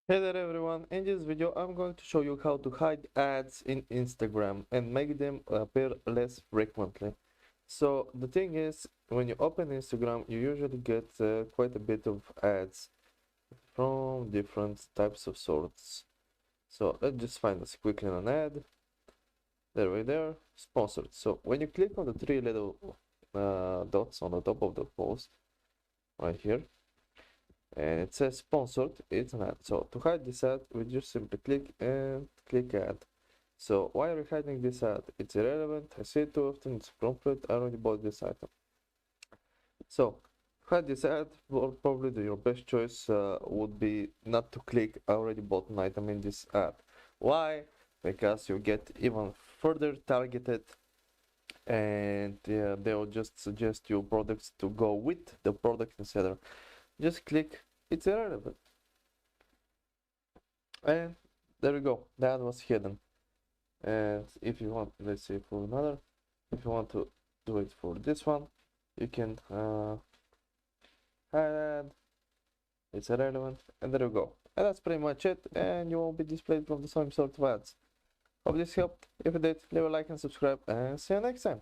Hey there everyone, in this video I'm going to show you how to hide ads in Instagram and make them appear less frequently. So the thing is, when you open Instagram you usually get quite a bit of ads from different types of sorts. So let's just find us quickly an ad. There we there, sponsored. So when you click on the three little dots on the top of the post right here, and it says sponsored, it's an ad. So to hide this ad, we just simply click and click ad. So why are we hiding this ad? It's irrelevant, I see it too often, it's appropriate, I already bought this item. So hide this ad, or probably your best choice would be not to click I already bought an item in this ad. Why? Because you get even further targeted, and they'll just suggest you products to go with the product instead of just click it's irrelevant. And there we go, that was hidden. And if you want, let's say for another, if you want to do it for this one, you can add it's irrelevant, and there you go. And that's pretty much it, and you won't be displayed from the same sort of ads. Hope this helped. If it did, leave a like and subscribe, and see you next time.